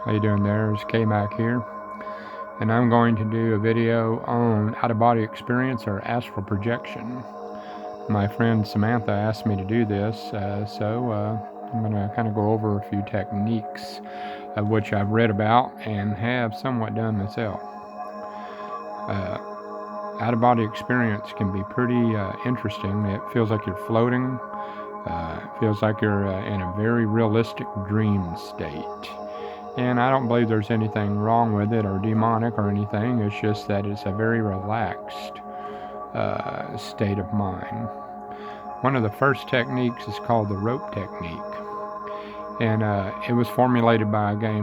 How you doing there? It's K-Mac here, and I'm going to do a video on out-of-body experience or astral projection. My friend Samantha asked me to do this, so I'm going to kind of go over a few techniques of which I've read about and have somewhat done myself. Out-of-body experience can be pretty interesting. It feels like you're floating. It feels like you're in a very realistic dream state. And I don't believe there's anything wrong with it or demonic or anything. It's just that it's a very relaxed state of mind. One of the first techniques is called the rope technique. And it was formulated by a guy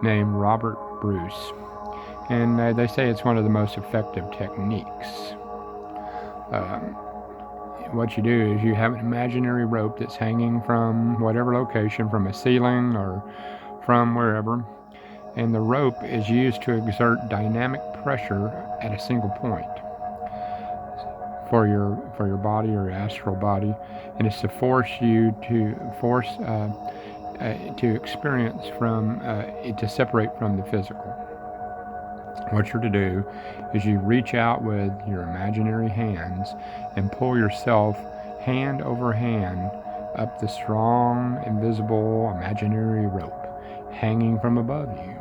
named Robert Bruce. And they say it's one of the most effective techniques. What you do is you have an imaginary rope that's hanging from whatever location, from a ceiling or from wherever, and the rope is used to exert dynamic pressure at a single point for your body or your astral body, and it's to force you to experience to separate from the physical. What you're to do is you reach out with your imaginary hands and pull yourself hand over hand up the strong, invisible, imaginary rope hanging from above you.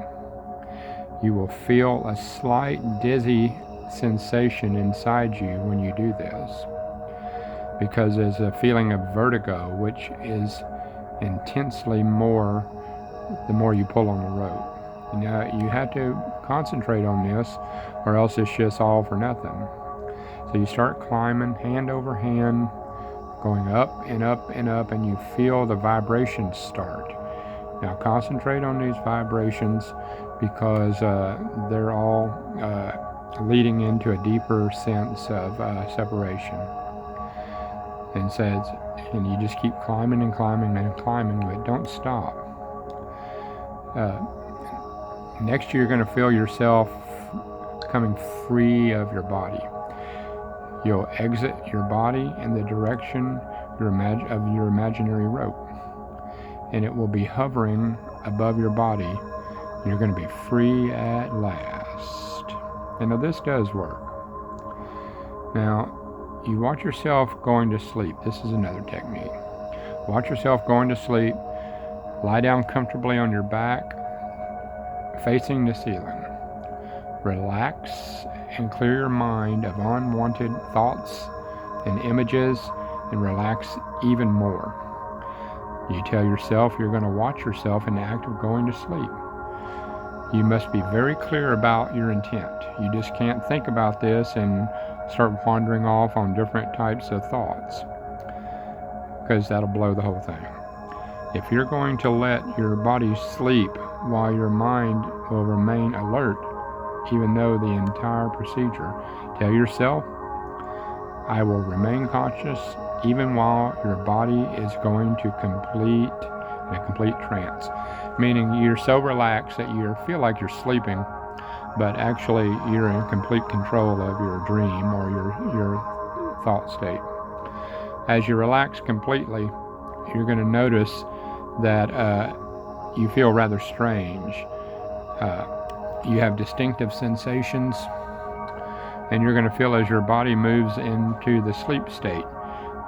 You will feel a slight dizzy sensation inside you when you do this, because there's a feeling of vertigo, which is intensely more the more you pull on the rope. Now, you have to concentrate on this, or else it's just all for nothing. So you start climbing hand over hand, going up and up and up, and you feel the vibrations start. Now concentrate on these vibrations, because they're all leading into a deeper sense of separation. And you just keep climbing and climbing and climbing, but don't stop. Next, you're going to feel yourself coming free of your body. You'll exit your body in the direction of your imaginary rope, and it will be hovering above your body. You're going to be free at last. And now this does work. Now, you watch yourself going to sleep. This is another technique. Watch yourself going to sleep. Lie down comfortably on your back, facing the ceiling. Relax and clear your mind of unwanted thoughts and images, and relax even more. You tell yourself you're going to watch yourself in the act of going to sleep. You must be very clear about your intent. You just can't think about this and start wandering off on different types of thoughts, because that'll blow the whole thing. If you're going to let your body sleep while your mind will remain alert, even though the entire procedure, tell yourself, I will remain conscious even while your body is going to complete trance. Meaning you're so relaxed that you feel like you're sleeping, but actually you're in complete control of your dream or your thought state. As you relax completely, you're going to notice that you feel rather strange. You have distinctive sensations, and you're going to feel as your body moves into the sleep state.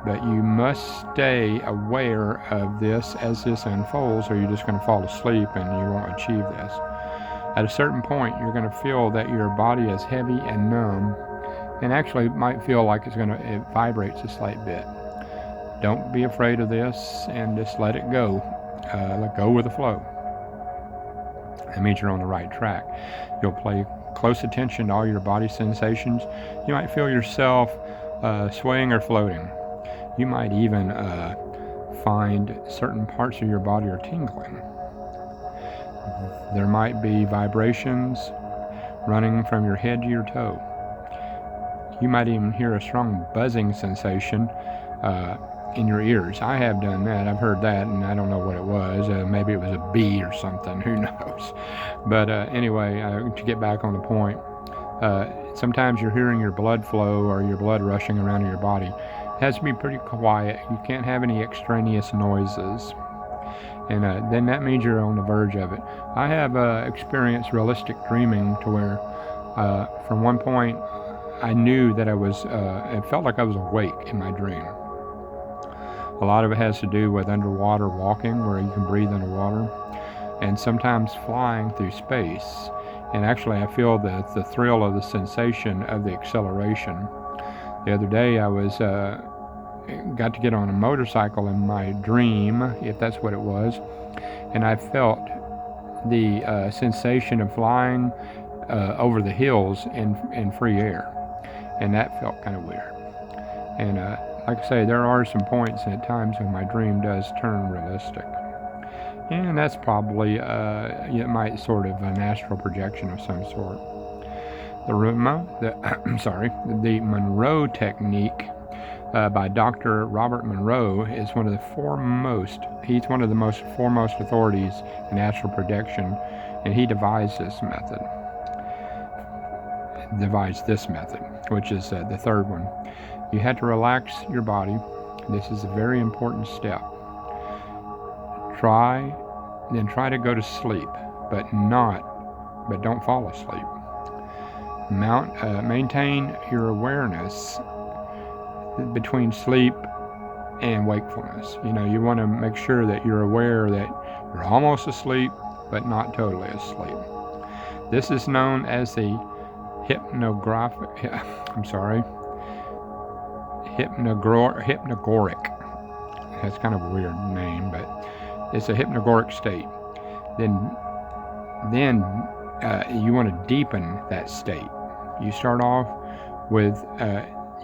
But you must stay aware of this as this unfolds, or you're just going to fall asleep and you won't achieve this. At a certain point, you're going to feel that your body is heavy and numb, and actually might feel like it vibrates a slight bit. Don't be afraid of this, and just let it go. Let go with the flow. That means you're on the right track. You'll pay close attention to all your body sensations. You might feel yourself swaying or floating. You might even find certain parts of your body are tingling. There might be vibrations running from your head to your toe. You might even hear a strong buzzing sensation in your ears. I have done that. I've heard that, and I don't know what it was. Maybe it was a bee or something. Who knows? But anyway, to get back on the point, sometimes you're hearing your blood flow or your blood rushing around in your body. It has to be pretty quiet. You can't have any extraneous noises. And then that means you're on the verge of it. I have experienced realistic dreaming to where from one point I knew that it felt like I was awake in my dream. A lot of it has to do with underwater walking, where you can breathe underwater, and sometimes flying through space. And actually, I feel the thrill of the sensation of the acceleration. The other day, I got to get on a motorcycle in my dream, if that's what it was, and I felt the sensation of flying over the hills in free air, and that felt kind of weird. And like I say, there are some points at times when my dream does turn realistic. And that's probably, it might sort of an astral projection of some sort. The Monroe technique by Dr. Robert Monroe is one of the foremost authorities in astral projection, and he devised this method, which is the third one. You have to relax your body. This is a very important step. Try to go to sleep, but don't fall asleep. Maintain your awareness between sleep and wakefulness. You want to make sure that you're aware that you're almost asleep, but not totally asleep. This is known as the hypnagogic. That's kind of a weird name, but it's a hypnagogic state. Then you want to deepen that state. You start off with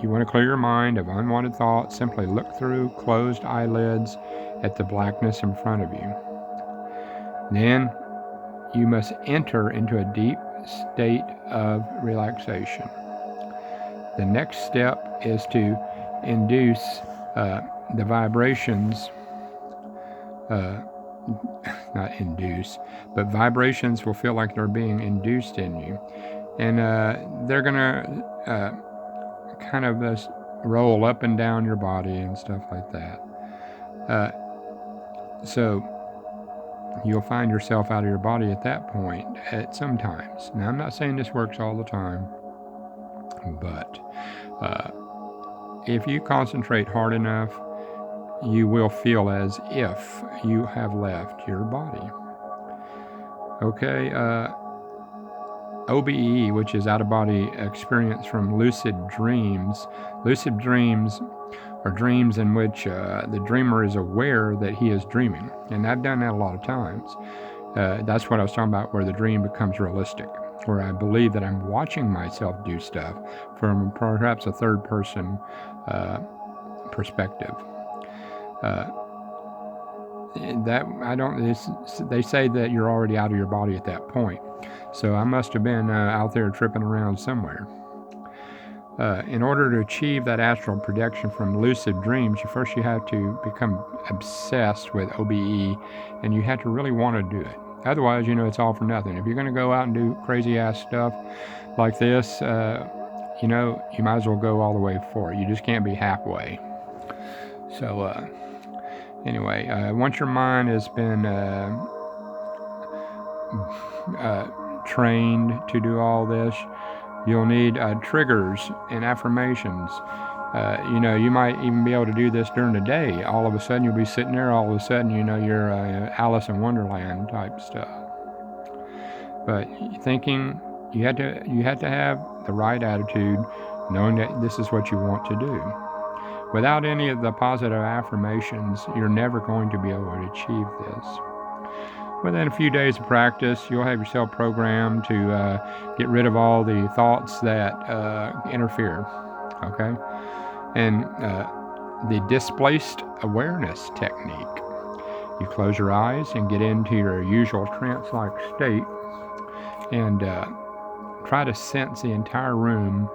you want to clear your mind of unwanted thoughts. Simply look through closed eyelids at the blackness in front of you. Then you must enter into a deep state of relaxation. The next step is to induce the vibrations, not induce, but vibrations will feel like they're being induced in you. And they're going to kind of roll up and down your body and stuff like that. So you'll find yourself out of your body at that point at some times. Now, I'm not saying this works all the time, but if you concentrate hard enough, you will feel as if you have left your body. Okay, OBE, which is out-of-body experience from lucid dreams. Lucid dreams are dreams in which the dreamer is aware that he is dreaming. And I've done that a lot of times. That's what I was talking about, where the dream becomes realistic, where I believe that I'm watching myself do stuff from perhaps a third-person perspective. They say that you're already out of your body at that point. So I must have been out there tripping around somewhere. In order to achieve that astral projection from lucid dreams, you have to become obsessed with OBE, and you have to really want to do it. Otherwise, it's all for nothing. If you're going to go out and do crazy ass stuff like this, you might as well go all the way for it. You just can't be halfway. So anyway, once your mind has been trained to do all this, you'll need triggers and affirmations. You might even be able to do this during the day. All of a sudden, you'll be sitting there. All of a sudden, you're Alice in Wonderland type stuff. But thinking, you had to have the right attitude, knowing that this is what you want to do. Without any of the positive affirmations, you're never going to be able to achieve this. Within a few days of practice, you'll have yourself programmed to get rid of all the thoughts that interfere, okay? And the displaced awareness technique. You close your eyes and get into your usual trance-like state and try to sense the entire room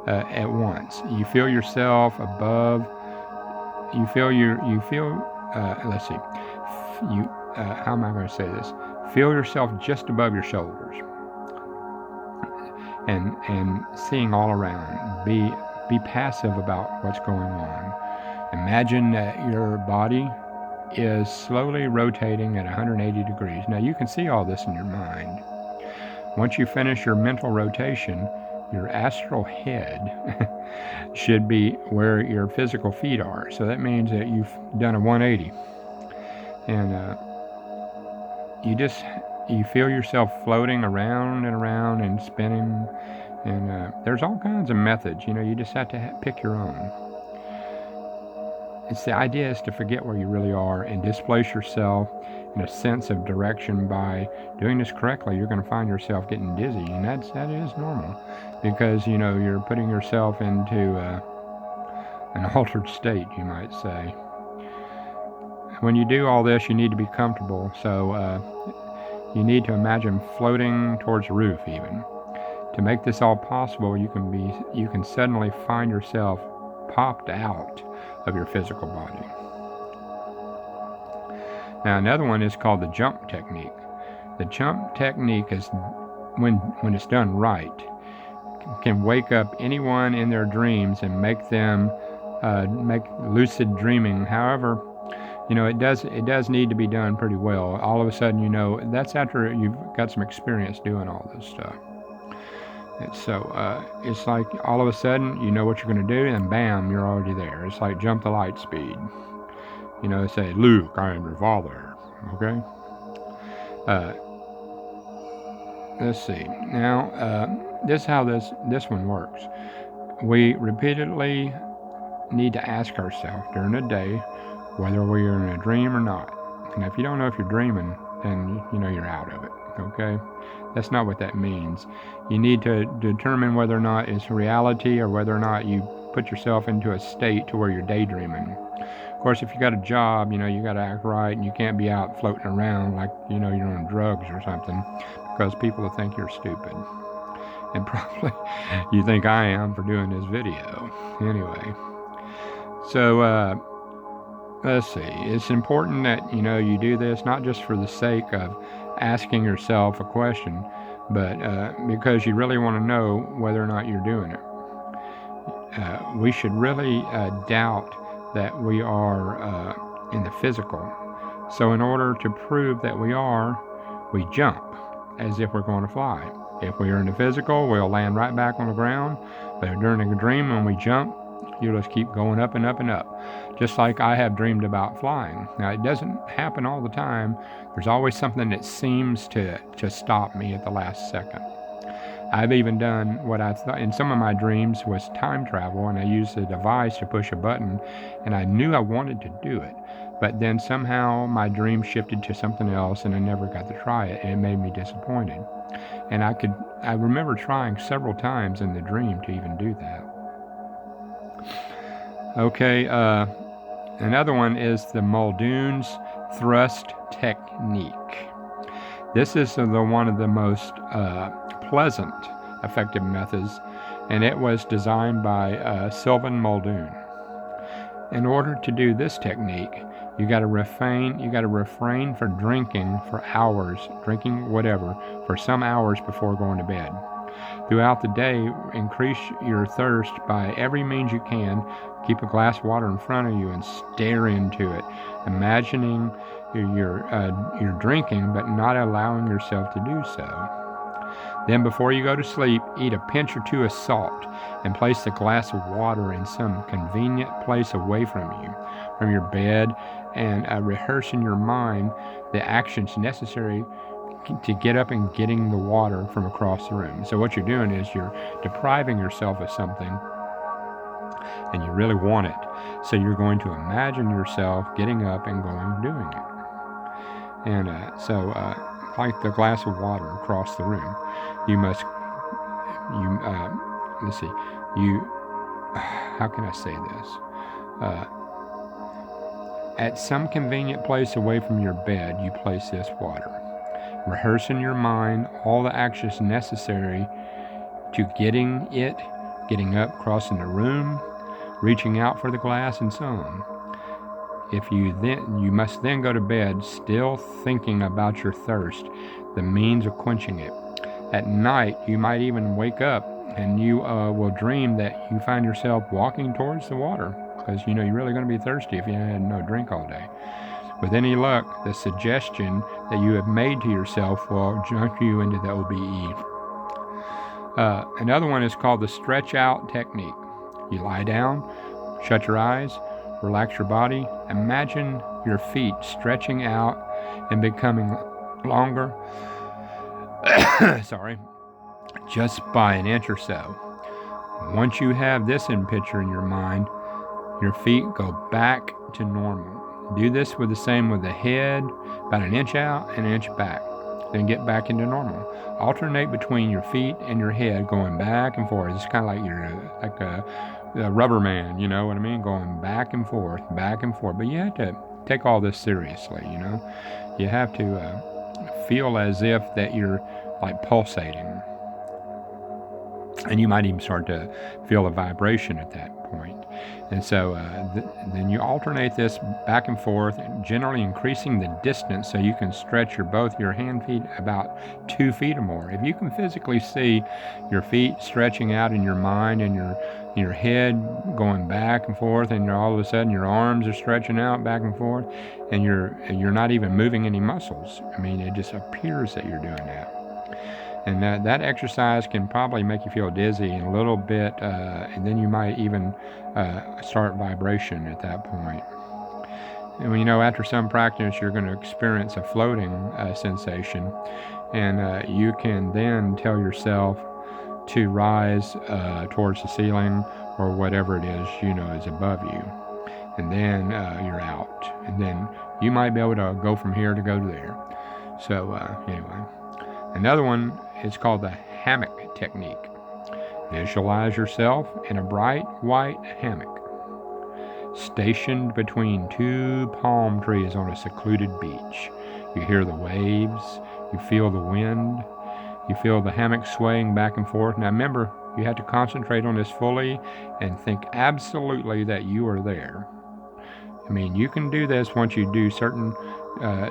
at once. You feel yourself above, how am I going to say this? Feel yourself just above your shoulders and seeing all around. Be passive about what's going on. Imagine that your body is slowly rotating at 180 degrees. Now you can see all this in your mind. Once you finish your mental rotation, your astral head should be where your physical feet are. So that means that you've done a 180. And you feel yourself floating around and around and spinning. And there's all kinds of methods. You just have to pick your own. The idea is to forget where you really are and displace yourself in a sense of direction. By doing this correctly, you're going to find yourself getting dizzy, and that is normal, because you're putting yourself into an altered state, you might say. When you do all this, you need to be comfortable, so you need to imagine floating towards the roof. Even to make this all possible, you can suddenly find yourself popped out of your physical body. Now another one is called the jump technique. The jump technique is, when it's done right, can wake up anyone in their dreams and make them make lucid dreaming. However, it does need to be done pretty well. All of a sudden, that's after you've got some experience doing all this stuff. And so it's like all of a sudden you know what you're going to do, and bam, you're already there. It's like jump the light speed. Say, Luke, I am your father. Okay? Let's see. Now, this is how this one works. We repeatedly need to ask ourselves during the day whether we are in a dream or not. And if you don't know if you're dreaming, then you're out of it. Okay? That's not what that means. You need to determine whether or not it's reality or whether or not you put yourself into a state to where you're daydreaming. Of course, if you got a job, you got to act right, and you can't be out floating around like, you're on drugs or something, because people will think you're stupid. And probably you think I am for doing this video. Anyway, so let's see. It's important that, you do this not just for the sake of asking yourself a question, but because you really want to know whether or not you're doing it. We should really doubt that we are in the physical. So in order to prove that we are, we jump as if we're going to fly. If we are in the physical, we'll land right back on the ground. But during a dream, when we jump, you just keep going up and up and up. Just like I have dreamed about flying. Now, it doesn't happen all the time. There's always something that seems to stop me at the last second. I've even done what I thought in some of my dreams was time travel, and I used a device to push a button, and I knew I wanted to do it. But then somehow my dream shifted to something else, and I never got to try it, and it made me disappointed. And I remember trying several times in the dream to even do that. Okay, another one is the Muldoon's thrust technique. This is one of the most pleasant, effective methods, and it was designed by Sylvan Muldoon. In order to do this technique, you got to refrain from drinking for hours, drinking whatever, for some hours before going to bed. Throughout the day, increase your thirst by every means you can. Keep a glass of water in front of you and stare into it, imagining you're drinking, but not allowing yourself to do so. Then before you go to sleep, eat a pinch or two of salt and place the glass of water in some convenient place away from your bed, and rehearse in your mind the actions necessary to get up and getting the water from across the room. So what you're doing is you're depriving yourself of something and you really want it. So you're going to imagine yourself getting up and going and doing it. And like the glass of water across the room, how can I say this? At some convenient place away from your bed, you place this water. Rehearse in your mind all the actions necessary to getting up, crossing the room, reaching out for the glass, and so on. You must then go to bed still thinking about your thirst, the means of quenching it. At night, you might even wake up and you will dream that you find yourself walking towards the water, because you're really going to be thirsty if you had no drink all day. With any luck, the suggestion that you have made to yourself will jump you into the OBE. Another one is called the stretch out technique. You lie down, shut your eyes, relax your body, imagine your feet stretching out and becoming longer, just by an inch or so. Once you have this picture in your mind, your feet go back to normal. Do this with the head, about an inch out and an inch back. Then get back into normal. Alternate between your feet and your head, going back and forth. It's kind of like you're like a rubber man, you know what I mean? Going back and forth, back and forth. But you have to take all this seriously, you know? You have to feel as if that you're like pulsating. And you might even start to feel a vibration at that point. And so then you alternate this back and forth, generally increasing the distance so you can stretch both your hand feet about 2 feet or more. If you can physically see your feet stretching out in your mind and your head going back and forth, and all of a sudden your arms are stretching out back and forth, and you're not even moving any muscles. I mean, it just appears that you're doing that. And that exercise can probably make you feel dizzy in a little bit, and then you might even start vibration at that point. And you know, after some practice, you're going to experience a floating sensation, and you can then tell yourself to rise towards the ceiling or whatever it is you know is above you, and then you're out, and then you might be able to go from here to go to there. So anyway, another one is called the hammock technique. Visualize yourself in a bright white hammock, stationed between 2 palm trees on a secluded beach. You hear the waves, you feel the wind, you feel the hammock swaying back and forth. Now remember, you have to concentrate on this fully and think absolutely that you are there. I mean, you can do this once you do certain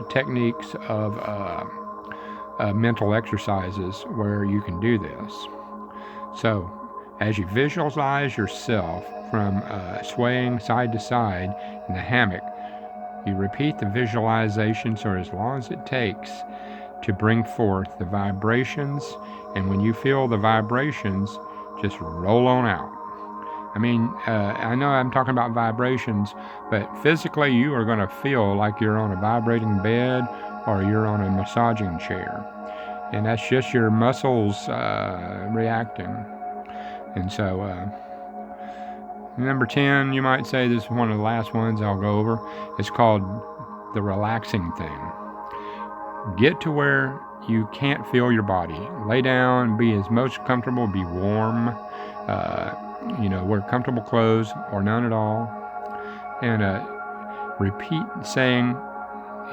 techniques of mental exercises where you can do this. So, as you visualize yourself from swaying side to side in the hammock, you repeat the visualization for as long as it takes to bring forth the vibrations, and when you feel the vibrations, just roll on out. I mean, I know I'm talking about vibrations, but physically you are going to feel like you're on a vibrating bed or you're on a massaging chair. And that's just your muscles reacting. And so, number 10, you might say this is one of the last ones I'll go over. It's called the relaxing thing. Get to where you can't feel your body. Lay down, be as most comfortable, be warm. Wear comfortable clothes or none at all. And repeat saying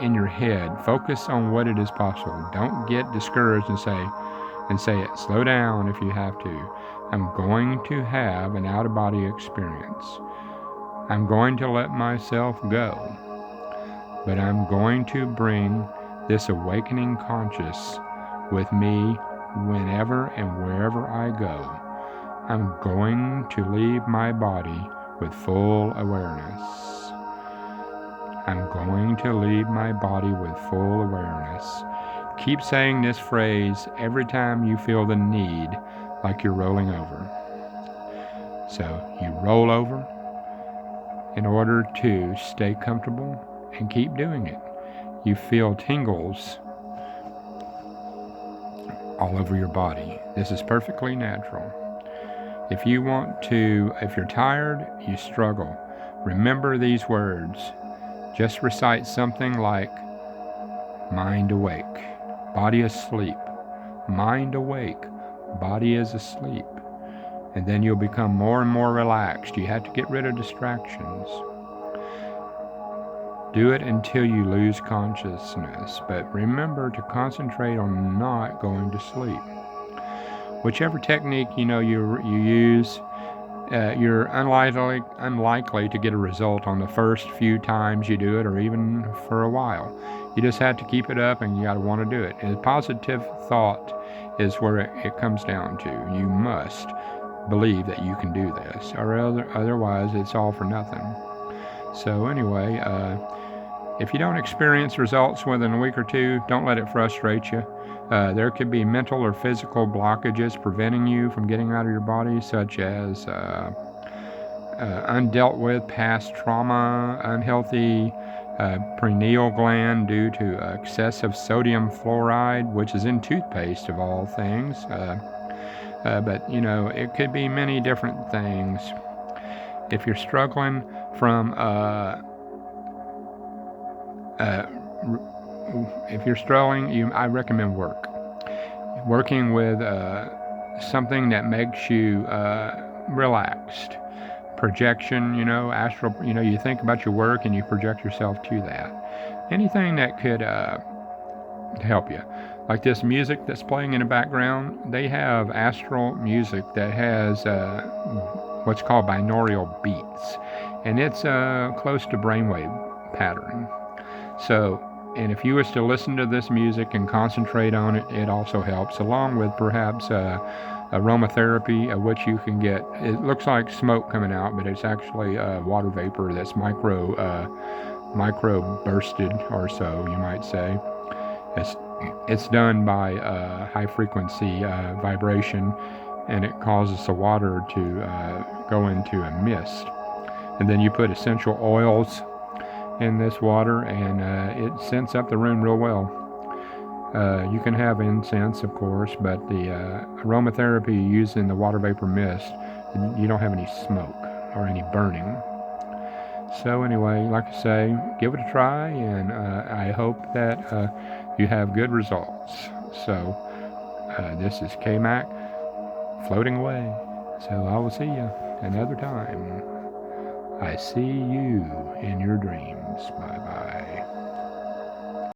in your head, focus on what it is possible. Don't get discouraged and say it. Slow down if you have to. I'm going to have an out-of-body experience. I'm going to let myself go. But I'm going to bring this awakening conscious with me whenever and wherever I go. I'm going to leave my body with full awareness. I'm going to leave my body with full awareness. Keep saying this phrase every time you feel the need, like you're rolling over. So you roll over in order to stay comfortable and keep doing it. You feel tingles all over your body. This is perfectly natural. If you're tired, you struggle, remember these words. Just recite something like, mind awake, body asleep, mind awake, body is asleep. And then you'll become more and more relaxed. You have to get rid of distractions. Do it until you lose consciousness, but remember to concentrate on not going to sleep. Whichever technique you use, you're unlikely to get a result on the first few times you do it, or even for a while. You just have to keep it up, and you got to want to do it. And positive thought is where it comes down to. You must believe that you can do this, or otherwise it's all for nothing. So anyway, If you don't experience results within a week or two, don't let it frustrate you. There could be mental or physical blockages preventing you from getting out of your body, such as undealt with past trauma, unhealthy pineal gland due to excessive sodium fluoride, which is in toothpaste of all things. But it could be many different things. If you're struggling from I recommend working with something that makes you relaxed. Projection, astral, you think about your work and you project yourself to that. Anything that could help you. Like this music that's playing in the background, they have astral music that has what's called binaural beats, and it's close to brainwave pattern. So, and if you was to listen to this music and concentrate on it, it also helps, along with perhaps aromatherapy, which you can get. It looks like smoke coming out, but it's actually water vapor that's micro bursted or so, you might say. It's done by high frequency vibration, and it causes the water to go into a mist. And then you put essential oils in this water, and it scents up the room real well. You can have incense, of course, but the aromatherapy used in the water vapor mist, you don't have any smoke or any burning. So anyway, like I say, give it a try, and I hope that you have good results. So this is K-Mac floating away. So I will see you another time. I see you in your dreams. Bye-bye.